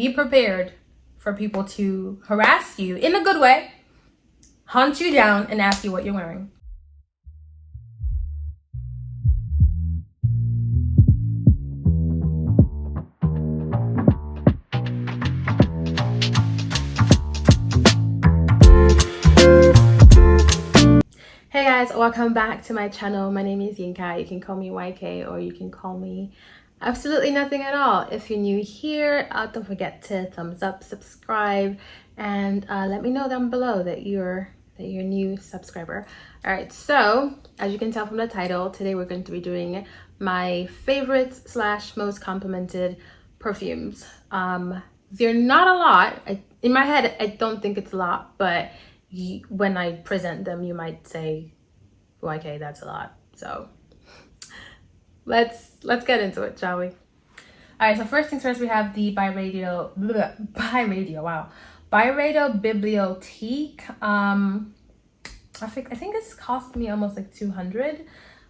Be prepared for people to harass you in a good way, hunt you down, and ask you what you're wearing. Hey guys, welcome back to my channel. My name is Yinka. You can call me YK or you can call me absolutely nothing at all. If you're new here, don't forget to thumbs up, subscribe, and let me know down below that you're a new subscriber. All right, so as you can tell from the title, today we're going to be doing my favorites / most complimented perfumes. They're not a lot. In my head, I don't think it's a lot, but when I present them, you might say, YK, that's a lot. So let's get into it, shall we? All right, so first things first, we have the Byratobibliotique. I think this cost me almost like 200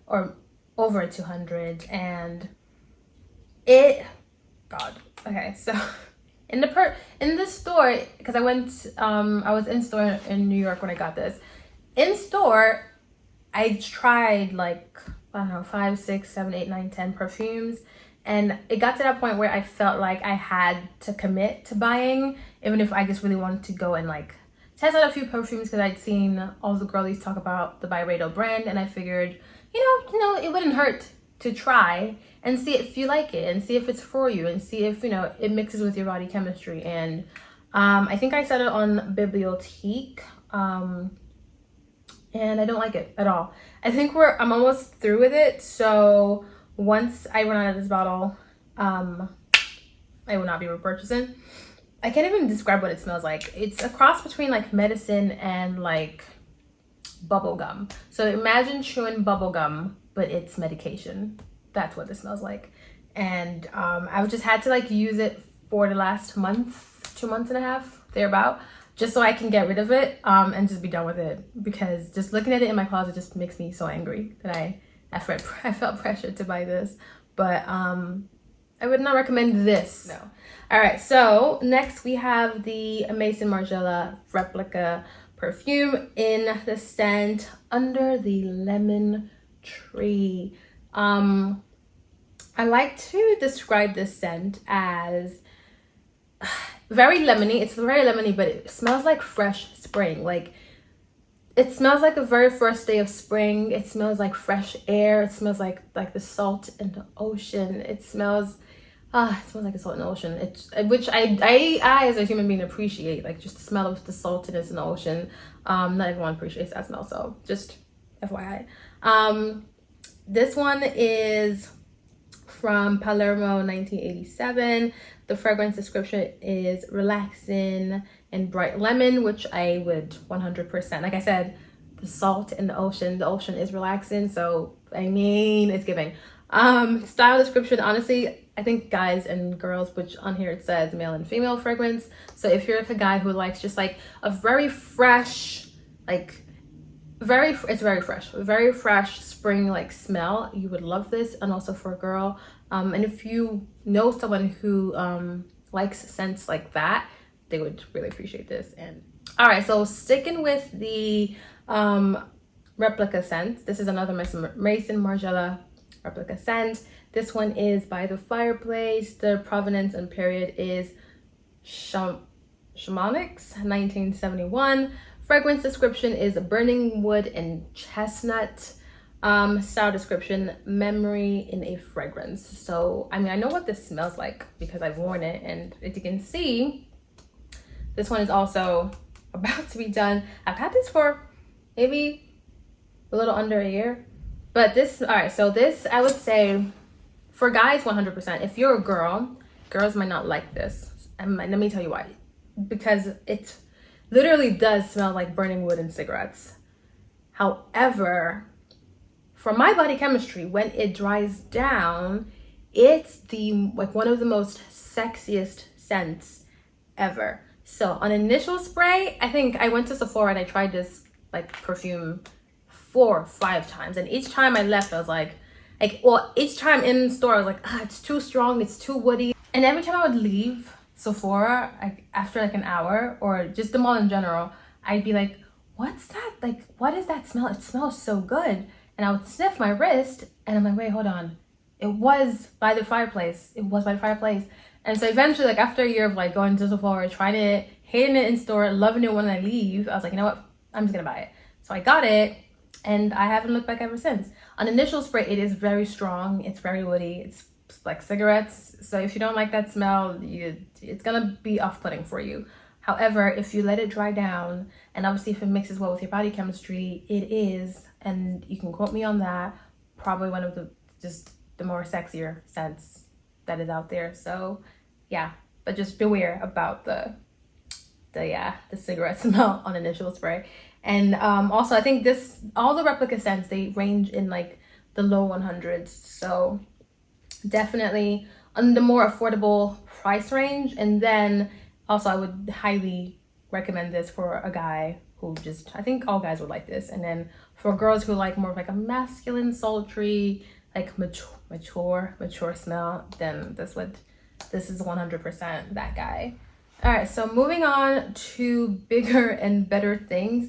or over 200, and okay, so in the store, because I was in store in New York when I got this. In store, I tried like, I don't know, 5, 6, 7, 8, 9, 10 perfumes, and it got to that point where I felt like I had to commit to buying, even if I just really wanted to go and like test out a few perfumes, because I'd seen all the girlies talk about the Byredo brand, and I figured, you know, it wouldn't hurt to try and see if you like it and see if it's for you and see if, you know, it mixes with your body chemistry. And I think I said it on Bibliotique, and I don't like it at all. I think I'm almost through with it, so once I run out of this bottle, I will not be repurchasing. I can't even describe what it smells like. It's a cross between like medicine and like bubble gum. So imagine chewing bubble gum, but it's medication. That's what this smells like. And I just had to like use it for the last month, 2 months and a half, thereabout, just so I can get rid of it and just be done with it, because just looking at it in my closet just makes me so angry that I felt pressured to buy this. But I would not recommend this. No. All right, so next we have the Maison Margiela replica perfume in the scent Under the Lemon Tree. I like to describe this scent as very lemony. It's very lemony, but it smells like fresh spring. Like, it smells like the very first day of spring. It smells like fresh air. It smells like the salt in the ocean. It smells like a salt in the ocean. Which I as a human being appreciate, like just the smell of the saltiness in the ocean. Not everyone appreciates that smell, so just FYI. This one is from Palermo, 1987. The fragrance description is relaxing and bright lemon, which I would 100%. Like I said, the salt in the ocean is relaxing, so I mean, it's giving. Style description, honestly, I think guys and girls, which on here it says male and female fragrance. So if you're like a guy who likes just like a very fresh, like it's very fresh spring like smell, you would love this. And also for a girl, and if you know someone who likes scents like that, they would really appreciate this. And all right, so sticking with the replica scent, this is another Maison Margiela replica scent. This one is by the Fireplace. The provenance and period is Shamanics, 1971. Fragrance description is burning wood and chestnut. Style description, memory in a fragrance. So I mean, I know what this smells like because I've worn it, and as you can see, this one is also about to be done. I've had this for maybe a little under a year, but this, all right, so this, I would say for guys 100%. If you're a girl, girls might not like this, and let me tell you why. Because it literally does smell like burning wood and cigarettes. However, for my body chemistry, when it dries down, it's one of the most sexiest scents ever. So on initial spray, I think I went to Sephora and I tried this like perfume 4 or 5 times, and each time I left, I was like, each time in the store, I was like, it's too strong, it's too woody. And every time I would leave Sephora, like after like an hour, or just the mall in general, I'd be like, what's that? Like, what is that smell? It smells so good. And I would sniff my wrist and I'm like, wait, hold on. It was by the fireplace. It was by the fireplace. And so eventually, like after a year of like going to Sephora, trying it, hating it in store, loving it when I leave, I was like, you know what? I'm just gonna buy it. So I got it and I haven't looked back ever since. On initial spray, it is very strong. It's very woody. It's like cigarettes. So if you don't like that smell, it's gonna be off-putting for you. However, if you let it dry down, and obviously if it mixes well with your body chemistry, it is, and you can quote me on that, probably one of the more sexier scents that is out there. So yeah, but just beware about the cigarette smell on initial spray. And also I think all the replica scents, they range in like the low 100s, so definitely on the more affordable price range. And then also I would highly recommend this for a guy who I think all guys would like this. And then for girls who like more of like a masculine, sultry, like mature smell, then this is 100% that guy. All right, so moving on to bigger and better things.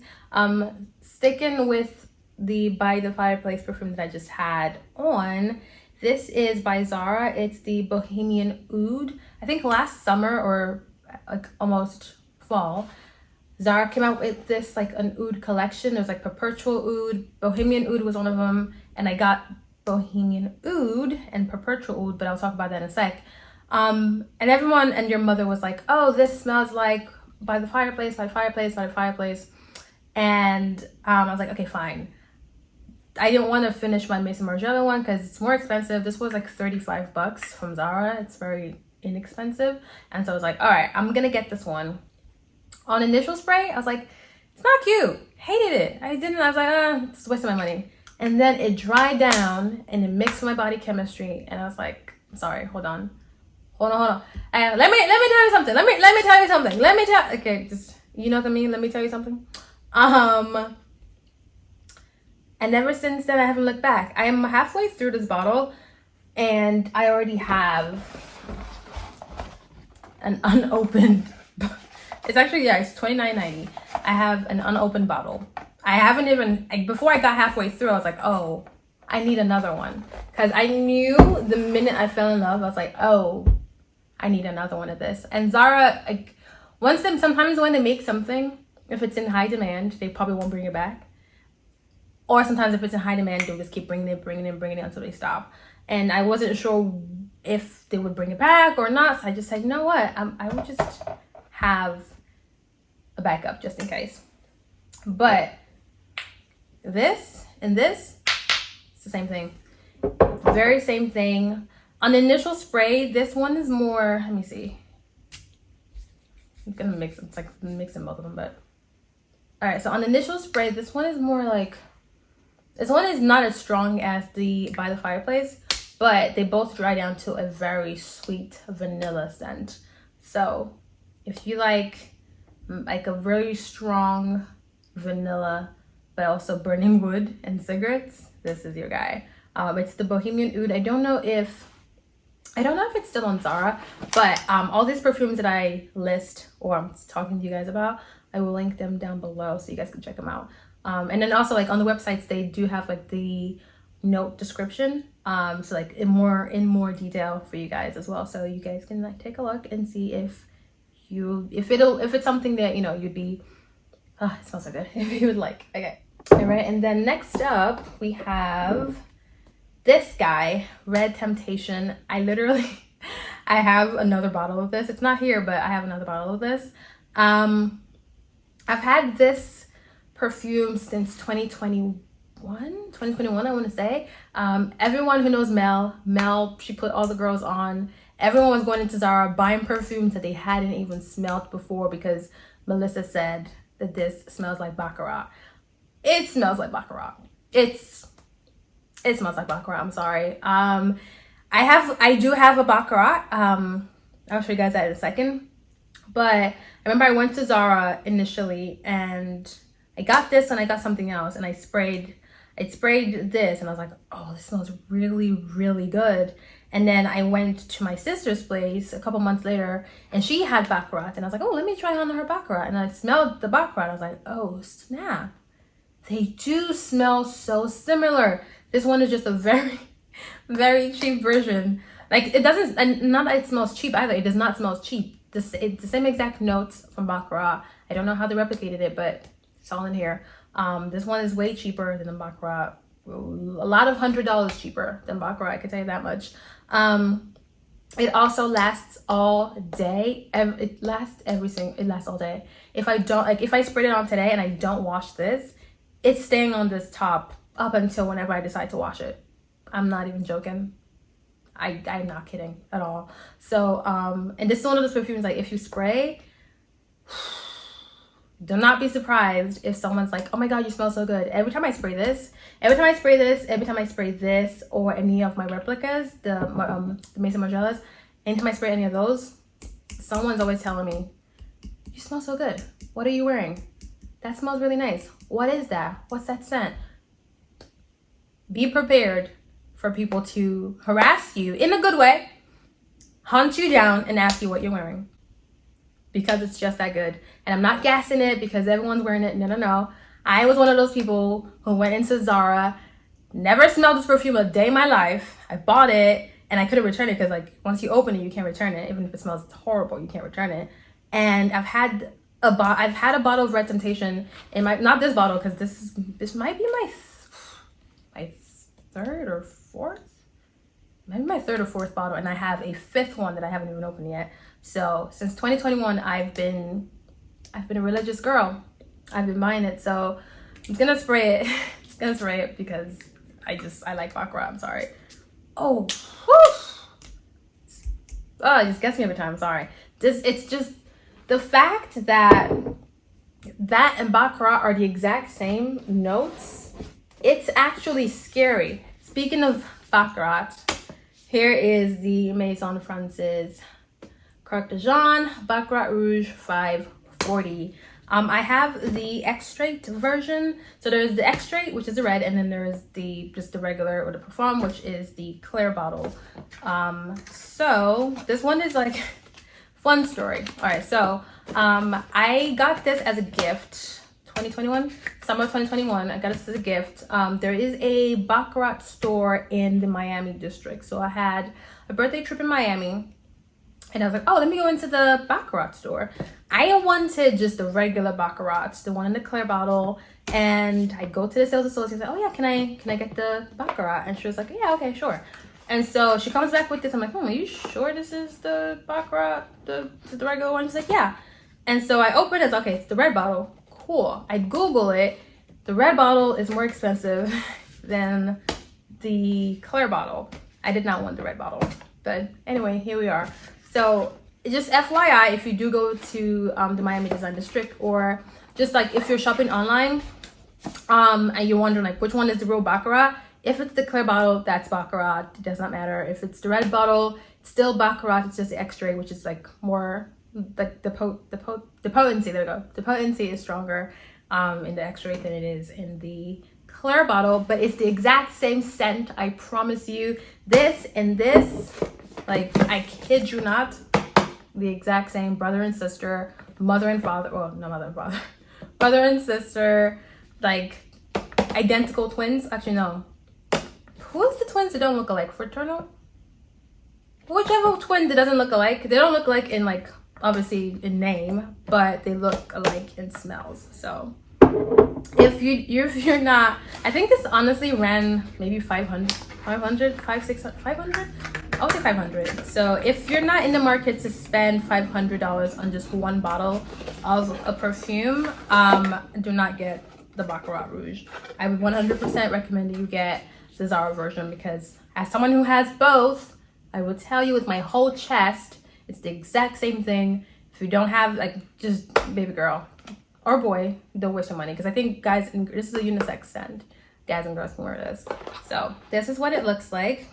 Sticking with the By the Fireplace perfume that I just had on, this is by Zara. It's the Bohemian Ood. I think last summer or like almost fall, Zara came out with this like an oud collection. There's like perpetual oud, Bohemian Ood was one of them, and I got Bohemian Ood and perpetual oud, but I'll talk about that in a sec. And everyone and your mother was like, oh, this smells like By the Fireplace, by the fireplace, by the fireplace. And I was like, okay, fine. I didn't want to finish my Maison Margiela one because it's more expensive. This was like $35 from Zara. It's very inexpensive. And so I was like, all right, I'm gonna get this one. On initial spray, I was like, it's not cute. Hated it. I was like, it's wasting my money. And then it dried down and it mixed with my body chemistry. And I was like, sorry, hold on. Let me tell you something. Let me tell you something. Okay, just, you know what I mean? Let me tell you something. And ever since then, I haven't looked back. I am halfway through this bottle and I already have an unopened, it's actually, yeah, it's $29.90. I have an unopened bottle. I haven't even, before I got halfway through, I was like, oh, I need another one. Because I knew the minute I fell in love, I was like, oh, I need another one of this. And Zara, like, sometimes when they make something, if it's in high demand, they probably won't bring it back. Or sometimes if it's in high demand, they'll just keep bringing it until they stop. And I wasn't sure if they would bring it back or not. So I just said, you know what? I would just have a backup just in case. But this and this, it's the same thing. Very same thing. On the initial spray, this one is more, let me see. I'm gonna mix them. It's like mixing both of them, but. All right, so on the initial spray, this one is more like, this one is not as strong as the By the Fireplace, but they both dry down to a very sweet vanilla scent. So if you like a very strong vanilla, but also burning wood and cigarettes, this is your guy. It's the Bohemian Ood. I don't know if it's still on Zara, but all these perfumes that I list or I'm talking to you guys about, I will link them down below so you guys can check them out. And then also like on the websites, they do have like the note description. So like in more detail for you guys as well. So you guys can like take a look and see if it's something that, you know, you'd be, it smells so good, if you would like. Okay. All right. And then next up we have this guy, Red Temptation. I have another bottle of this. It's not here, but I have another bottle of this. I've had this perfume since 2021, I want to say. Everyone who knows Mel, she put all the girls on. Everyone was going into Zara buying perfumes that they hadn't even smelled before because Melissa said that this smells like Baccarat. It smells like Baccarat. It smells like Baccarat, I'm sorry. I do have a Baccarat. I'll show you guys that in a second. But I remember I went to Zara initially and I got this and I got something else and I sprayed this and I was like, oh, this smells really, really good. And then I went to my sister's place a couple months later, and she had Baccarat. And I was like, oh, let me try on her Baccarat. And I smelled the Baccarat. I was like, oh, snap. They do smell so similar. This one is just a very, very cheap version. Like, it doesn't, and not that it smells cheap either. It does not smell cheap. It's the same exact notes from Baccarat. I don't know how they replicated it, but it's all in here. This one is way cheaper than the Baccarat. A lot of $100 cheaper than Baccarat, I can tell you that much. It also lasts all day. It lasts all day. If I sprayed it on today and I don't wash this, it's staying on this top up until whenever I decide to wash it. I'm not even joking. I'm not kidding at all. So, and this is one of those perfumes, like, if you spray, do not be surprised if someone's like, oh my God, you smell so good. Every time I spray this, every time I spray this, or any of my replicas, the Maison Margielas, anytime I spray any of those, someone's always telling me, you smell so good. What are you wearing? That smells really nice. What is that? What's that scent? Be prepared for people to harass you in a good way, hunt you down, and ask you what you're wearing. Because it's just that good. And I'm not gassing it because everyone's wearing it. No. I was one of those people who went into Zara, never smelled this perfume a day in my life. I bought it and I couldn't return it because, like, once you open it, you can't return it. Even if it smells horrible, you can't return it. And I've had a bottle of Red Temptation in my, not this bottle, because this might be my third or fourth, maybe my third or fourth bottle, and I have a fifth one that I haven't even opened yet. So since 2021, I've been a religious girl. I've been buying it, so I'm gonna spray it. I'm gonna spray it because I like Baccarat. I'm sorry. Oh, it just gets me every time. I'm sorry. It's just the fact that and Baccarat are the exact same notes. It's actually scary. Speaking of Baccarat, here is the Maison France's Carte de Jean Baccarat Rouge 540. I have the extrait version. So there's the extrait, which is the red, and then there's just the regular or the perfume, which is the clear bottle. So this one is like fun story. All right, so I got this as a gift. 2021, summer 2021, I got this as a gift. There is a Baccarat store in the Miami district. So I had a birthday trip in Miami and I was like, oh, let me go into the Baccarat store. I wanted just the regular Baccarat, the one in the clear bottle. And I go to the sales associate and say, oh yeah, can I get the Baccarat? And she was like, yeah, okay, sure. And so she comes back with this. I'm like, are you sure this is the Baccarat, the regular one? She's like, yeah. And so I open it, okay, it's the red bottle. Cool. I Google it. The red bottle is more expensive than the clear bottle. I did not want the red bottle, but anyway, here we are. So just FYI, if you do go to the Miami Design District, or just like if you're shopping online and you're wondering like which one is the real Baccarat, if it's the clear bottle, that's Baccarat. It does not matter. If it's the red bottle, it's still Baccarat. It's just the extrait, which is like more like the potency. There we go. The potency is stronger in the extrait than it is in the clear bottle, but it's the exact same scent. I promise you. This and this, like, I kid you not, the exact same. Brother and sister, mother and father. Well, not mother and father. Brother and sister, like identical twins. Actually, no. Who's the twins that don't look alike? Fraternal? Whichever twin that doesn't look alike. They don't look alike in, like, obviously in name, but they look alike in smells. So if you're not, I think this honestly ran maybe 500. I'll say 500. So if you're not in the market to spend $500 on just one bottle of a perfume, do not get the Baccarat Rouge. I would 100% recommend that you get the Zara version, because as someone who has both, I will tell you with my whole chest, it's the exact same thing. If you don't have, like, just baby girl or boy, don't waste your money, because I think guys, this is a unisex scent. Guys and girls can wear this. So this is what it looks like.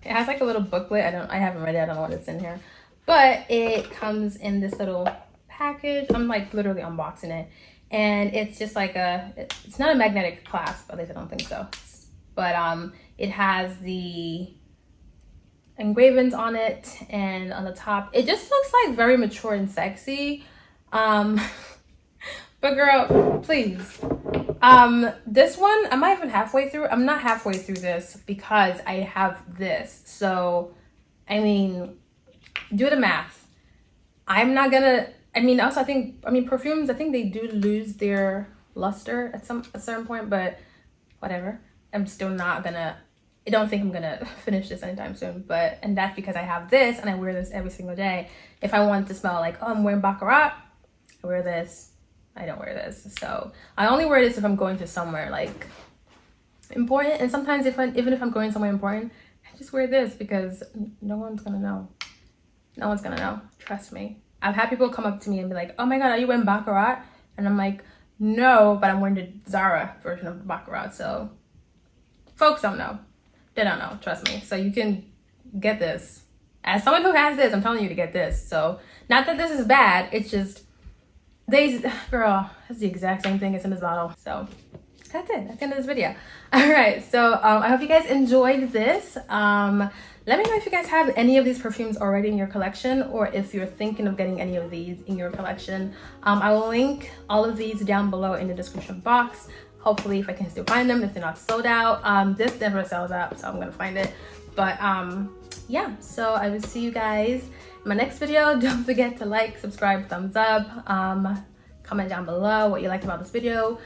It has like a little booklet. I haven't read it. I don't know what it's in here, but it comes in this little package. I'm like literally unboxing it, and it's just like it's not a magnetic clasp, at least I don't think so. But it has the engravings on it, and on the top it just looks like very mature and sexy. But girl, please. This one, I'm not even halfway through. I'm not halfway through this because I have this. So, I mean, do the math. I'm not gonna, I mean, also perfumes, I think they do lose their luster at a certain point, but whatever. I'm still not gonna, I don't think I'm gonna finish this anytime soon, and that's because I have this and I wear this every single day. If I want to smell like, oh, I'm wearing Baccarat, I wear this. I don't wear this. So I only wear this if I'm going to somewhere like important. And sometimes even if I'm going somewhere important, I just wear this because no one's gonna know. No one's gonna know. Trust me. I've had people come up to me and be like, oh my God, are you wearing Baccarat? And I'm like, no, but I'm wearing the Zara version of Baccarat. So folks don't know. They don't know. Trust me. So you can get this. As someone who has this, I'm telling you to get this. So not that this is bad. It's just, girl, that's the exact same thing as in this bottle. So that's it. That's the end of this video. All right. So I hope you guys enjoyed this. Let me know if you guys have any of these perfumes already in your collection, or if you're thinking of getting any of these in your collection. I will link all of these down below in the description box. Hopefully, if I can still find them, if they're not sold out. This never sells out, so I'm gonna find it. But yeah, so I will see you guys in my next video. Don't forget to like, subscribe, thumbs up, comment down below what you liked about this video,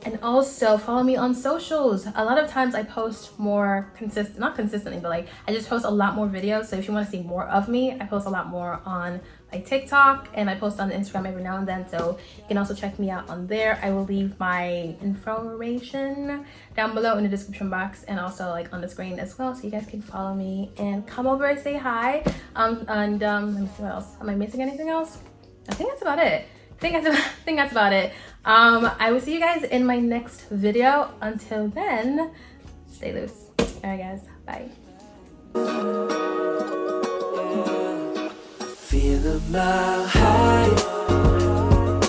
and also follow me on socials. A lot of times I post more not consistently, but like I just post a lot more videos. So if you want to see more of me, I post a lot more on like TikTok, and I post on Instagram every now and then, so you can also check me out on there. I will leave my information down below in the description box and also like on the screen as well, so you guys can follow me and come over and say hi. And let me see what else. Am I missing anything else? I think that's about it. I think that's about it. I will see you guys in my next video. Until then, stay loose. All right, guys. Bye. Feel a mile high.